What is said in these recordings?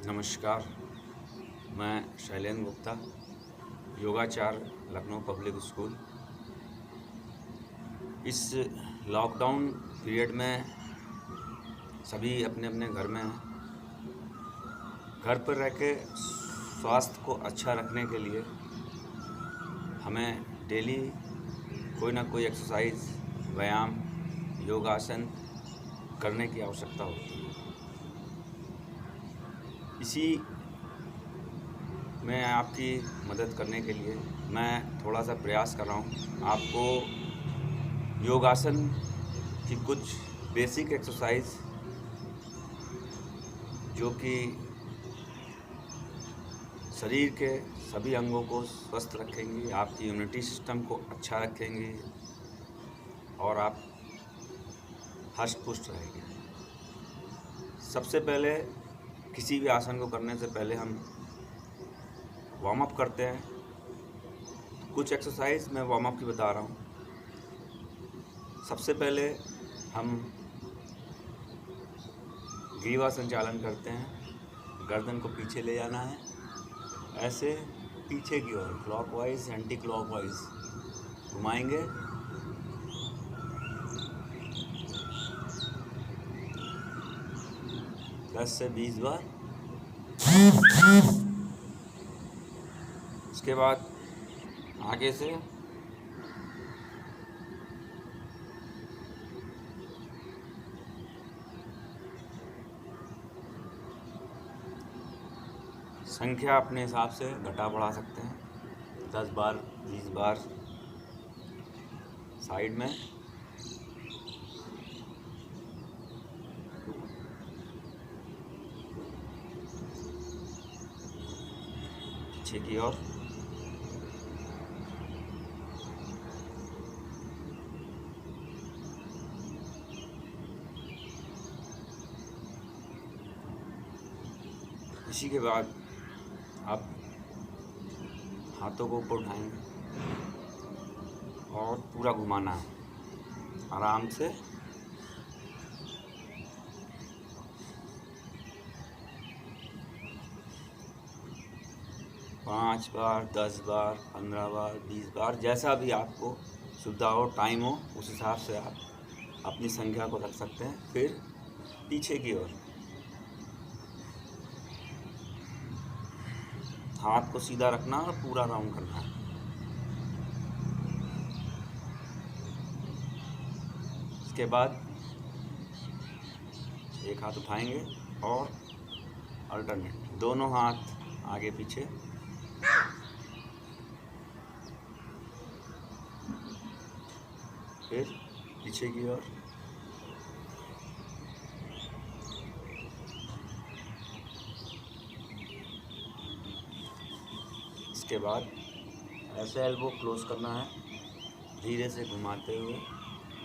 नमस्कार। मैं Shailendra Gupta, योगाचार्य, Lucknow public school. इस लॉकडाउन पीरियड में सभी अपने अपने घर में हैं। घर पर रह के स्वास्थ्य को अच्छा रखने के लिए हमें डेली कोई ना कोई एक्सरसाइज, व्यायाम, योगासन करने की आवश्यकता होती है। इसी में आपकी मदद करने के लिए मैं थोड़ा सा प्रयास कर रहा हूँ। आपको योगासन की कुछ बेसिक एक्सरसाइज जो कि शरीर के सभी अंगों को स्वस्थ रखेंगी, आपकी इम्यूनिटी सिस्टम को अच्छा रखेंगी और आप हष्ट पुष्ट रहेंगे। सबसे पहले किसी भी आसन को करने से पहले हम वार्म अप करते हैं। कुछ एक्सरसाइज मैं वार्म अप की बता रहा हूँ। सबसे पहले हम ग्रीवा संचालन करते हैं। गर्दन को पीछे ले जाना है, ऐसे पीछे की ओर क्लॉकवाइज एंटी क्लॉकवाइज घुमाएंगे। दस से 20 बार। उसके बाद आगे से संख्या अपने हिसाब से घटा बढ़ा सकते हैं। 10 बार, 20 बार साइड में। पीछे की ओर। इसी के बाद आप हाथों को ऊपर उठाएंगे और पूरा घुमाना है आराम से। पाँच बार, 10 बार, 15 बार, 20 बार, जैसा भी आपको सुविधा हो, टाइम हो, उस हिसाब से आप अपनी संख्या को रख सकते हैं। फिर पीछे की ओर हाथ को सीधा रखना और पूरा राउंड करना है। इसके बाद एक हाथ उठाएंगे और अल्टरनेट दोनों हाथ आगे पीछे। फिर पीछे की ओर। इसके बाद ऐसे एल्बो क्लोज करना है, धीरे से घुमाते हुए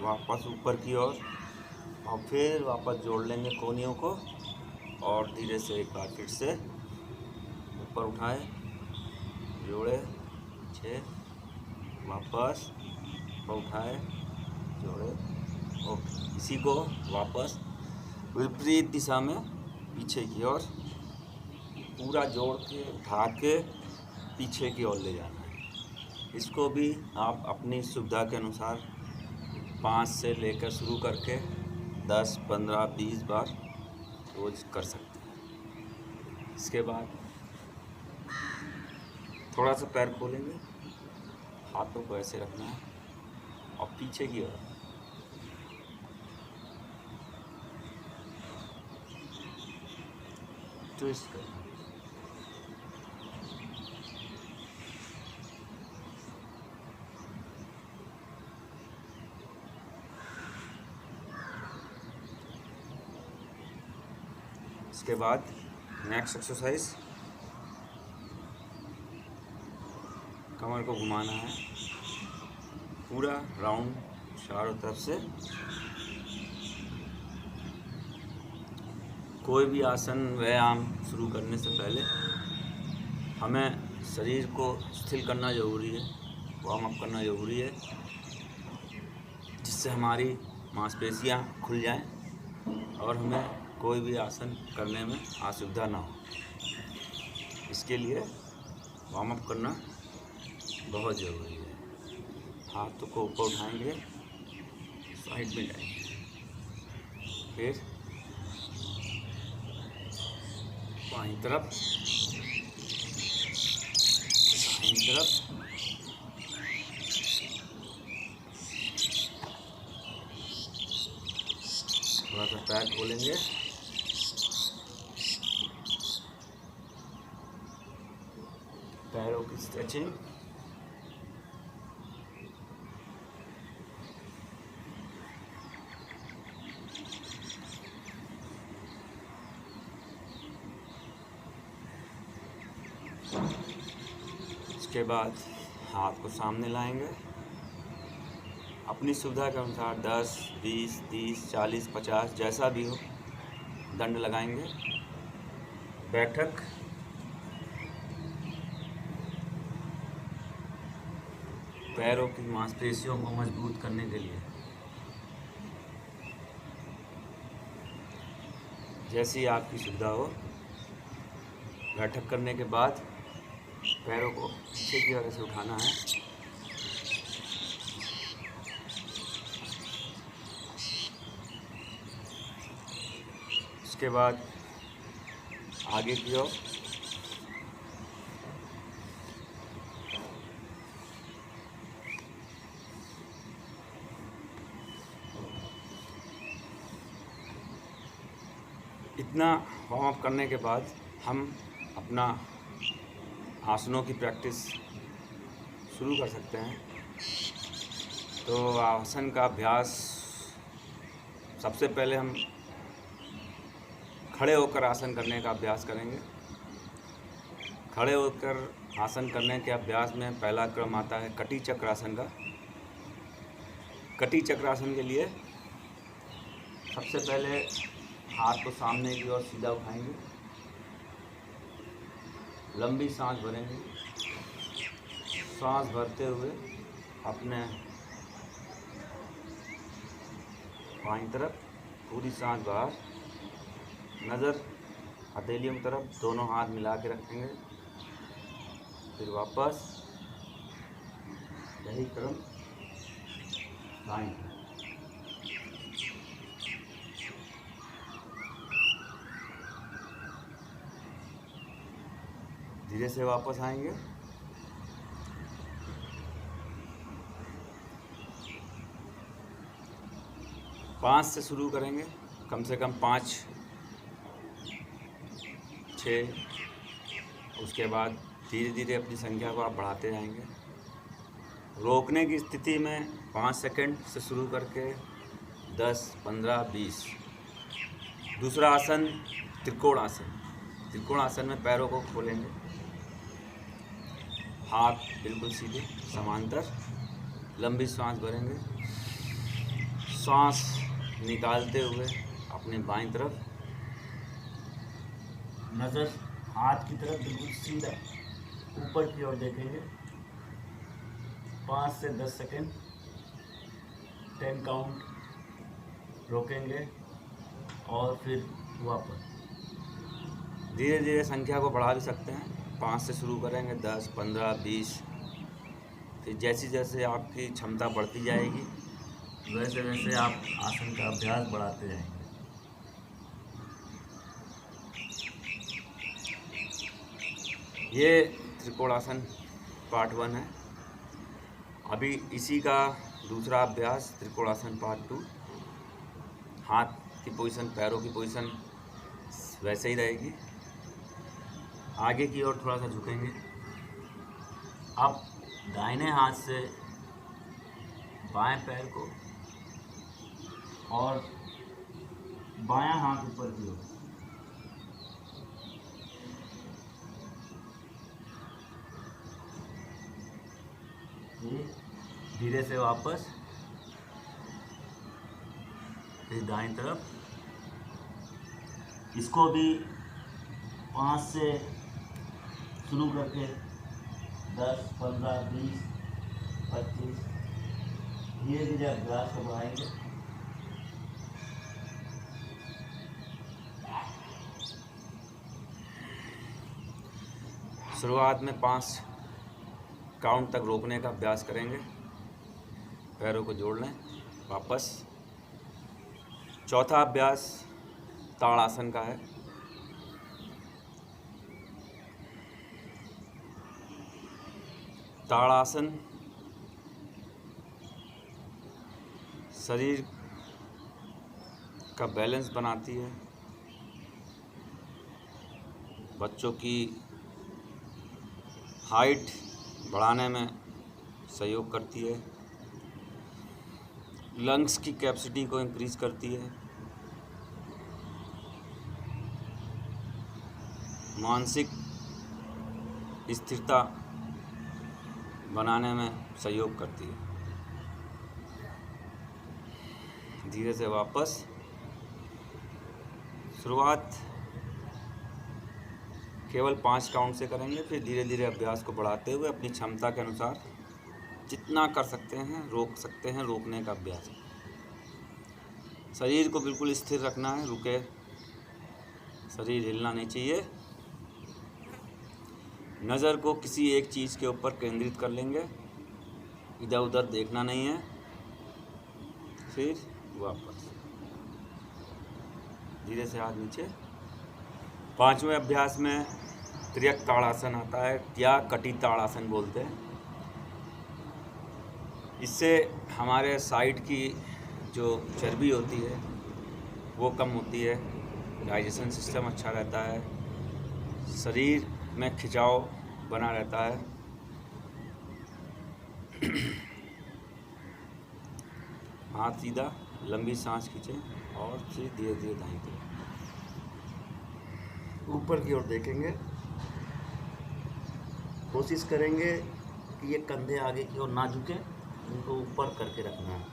वापस ऊपर की ओर और फिर वापस जोड़ लेंगे कोहनियों को और धीरे से एक बार फिर से ऊपर उठाए, जोड़े, पीछे, वापस ऊपर उठाए, जोड़े। ओके, इसी को वापस विपरीत दिशा में पीछे की ओर पूरा जोड़ के उठा के पीछे की ओर ले जाना है। इसको भी आप अपनी सुविधा के अनुसार 5 से लेकर शुरू करके 10, 15, 20 बार रोज कर सकते हैं। इसके बाद थोड़ा सा पैर खोलेंगे, हाथों को ऐसे रखना है और पीछे की ओर ट्विस्ट करना है। इसके बाद नेक्स्ट एक्सरसाइज, कमर को घुमाना है पूरा राउंड चारों तरफ से। कोई भी आसन, व्यायाम शुरू करने से पहले हमें शरीर को स्थिर करना ज़रूरी है, वार्म अप करना ज़रूरी है, जिससे हमारी मांसपेशियां खुल जाएं और हमें कोई भी आसन करने में असुविधा ना हो। इसके लिए वार्म अप करना बहुत ज़रूरी है। हाथों को ऊपर उठाएंगे, साइड में जाएंगे, फिर बाईं तरफ, दाईं तरफ, थोड़ा सा पैर खोलेंगे, पैरों की स्ट्रेचिंग, उसके बाद हाथ को सामने लाएंगे। अपनी सुविधा के अनुसार 10, 20, 30, 40, 50 जैसा भी हो दंड लगाएंगे। बैठक पैरों की मांसपेशियों को मजबूत करने के लिए। जैसी आपकी सुविधा हो। बैठक करने के बाद पैरों को पीछे की ओर से उठाना है। उसके बाद आगे की ओर इतना वार्म अप करने के बाद हम अपना आसनों की प्रैक्टिस शुरू कर सकते हैं। तो आसन का अभ्यास सबसे पहले हम खड़े होकर आसन करने का अभ्यास करेंगे। खड़े होकर आसन करने के अभ्यास में पहला क्रम आता है कटी चक्रासन का। कटी चक्रासन के लिए सबसे पहले हाथ को सामने की ओर सीधा उठाएंगे, लंबी सांस भरेंगे। सांस भरते हुए अपने बाईं तरफ पूरी सांस बाहर, नज़र हथेलियों की तरफ, दोनों हाथ मिला के रखेंगे। फिर वापस यही क्रम दाईं तरफ। धीरे से वापस आएंगे। पाँच से शुरू करेंगे, कम से कम 5, 6। उसके बाद धीरे धीरे अपनी संख्या को आप बढ़ाते जाएंगे। रोकने की स्थिति में 5 सेकंड से शुरू करके 10, 15, 20। दूसरा आसन त्रिकोण आसन। त्रिकोण आसन में पैरों को खोलेंगे, हाथ बिल्कुल सीधे समांतर, लंबी सांस भरेंगे। सांस निकालते हुए अपने बाईं तरफ, नज़र हाथ की तरफ बिल्कुल सीधा ऊपर की ओर देखेंगे। 5 से 10 सेकंड, 10 काउंट रोकेंगे और फिर वापस। धीरे धीरे संख्या को बढ़ा भी सकते हैं। 5 से शुरू करेंगे, 10, 15, 20। फिर जैसे जैसे आपकी क्षमता बढ़ती जाएगी वैसे वैसे आप आसन का अभ्यास बढ़ाते जाएंगे। ये त्रिकोणासन पार्ट 1 है। अभी इसी का दूसरा अभ्यास त्रिकोणासन पार्ट 2। हाथ की पोजीशन, पैरों की पोजीशन वैसे ही रहेगी। आगे की ओर थोड़ा सा झुकेंगे। अब दाहिने हाथ से बाएं पैर को और बायां हाथ ऊपर की ओर, धीरे से वापस, फिर दाईं तरफ। इसको भी 5 से शुरू करके 10, 15, 20, 25 धीरे धीरे अभ्यास को बढ़ाएंगे। शुरुआत में 5 काउंट तक रोकने का अभ्यास करेंगे। पैरों को जोड़ लें वापस। चौथा अभ्यास ताड़ासन का है। ताड़ासन शरीर का बैलेंस बनाती है, बच्चों की हाइट बढ़ाने में सहयोग करती है, लंग्स की कैपेसिटी को इंक्रीज करती है, मानसिक स्थिरता बनाने में सहयोग करती है। धीरे से वापस। शुरुआत केवल 5 काउंट से करेंगे, फिर धीरे धीरे अभ्यास को बढ़ाते हुए अपनी क्षमता के अनुसार जितना कर सकते हैं रोक सकते हैं। रोकने का अभ्यास, शरीर को बिल्कुल स्थिर रखना है, रुके, शरीर हिलना नहीं चाहिए। नज़र को किसी एक चीज़ के ऊपर केंद्रित कर लेंगे, इधर उधर देखना नहीं है। फिर वापस धीरे से हाथ नीचे। 5वें अभ्यास में त्रियक ताड़ासन आता है या कटी ताड़ासन बोलते हैं। इससे हमारे साइड की जो चर्बी होती है वो कम होती है, डाइजेशन सिस्टम अच्छा रहता है, शरीर में खिंचाव बना रहता है। हाथ सीधा, लंबी सांस खींचें और फिर धीरे धीरे दाईं तरफ ऊपर की ओर देखेंगे। कोशिश करेंगे कि ये कंधे आगे की ओर ना झुके, इनको ऊपर करके रखना है।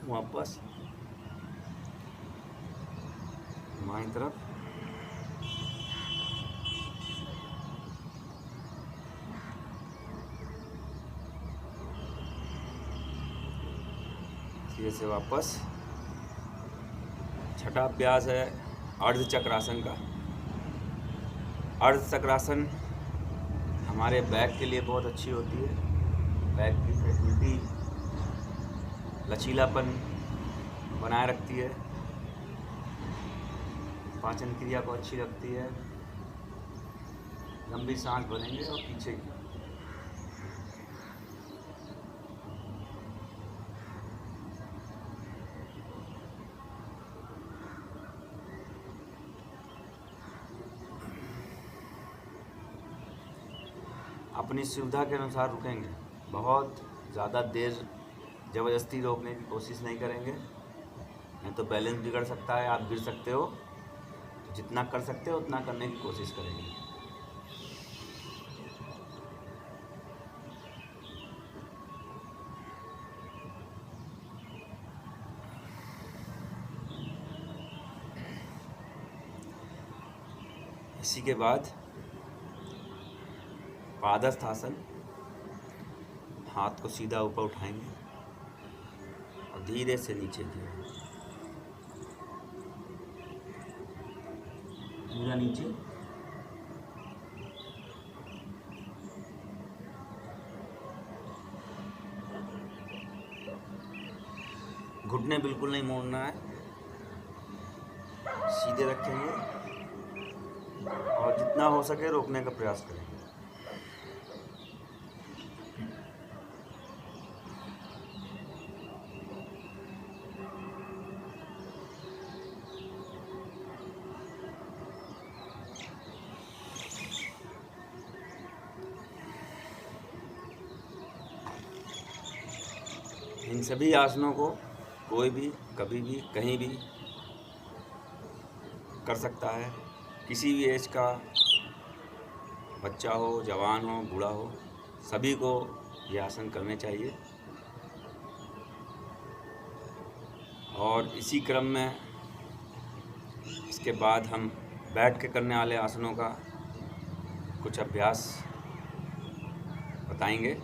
वापस बाईं तरफ। धीरे से वापस। छठा अभ्यास है अर्ध चक्रासन का। अर्ध चक्रासन हमारे बैक के लिए बहुत अच्छी होती है। बैक की फ्लेक्सिबिलिटी, लचीलापन बनाए रखती है, पाचन क्रिया को अच्छी रखती है। लंबी सांस भरेंगे और पीछे की। अपनी सुविधा के अनुसार रुकेंगे, बहुत ज़्यादा देर ज़बरदस्ती रोकने की कोशिश नहीं करेंगे, नहीं तो बैलेंस बिगड़ सकता है, आप गिर सकते हो। तो जितना कर सकते हो उतना करने की कोशिश करेंगे। इसी के बाद पादस्थ आसन। हाथ को सीधा ऊपर उठाएंगे और धीरे से नीचे की ओर, पूरा नीचे। घुटने बिल्कुल नहीं मोड़ना है, सीधे रखेंगे और जितना हो सके रोकने का प्रयास करेंगे। इन सभी आसनों को कोई भी कभी भी कहीं भी कर सकता है। किसी भी एज का बच्चा हो, जवान हो, बूढ़ा हो, सभी को ये आसन करने चाहिए। और इसी क्रम में इसके बाद हम बैठ के करने वाले आसनों का कुछ अभ्यास बताएंगे।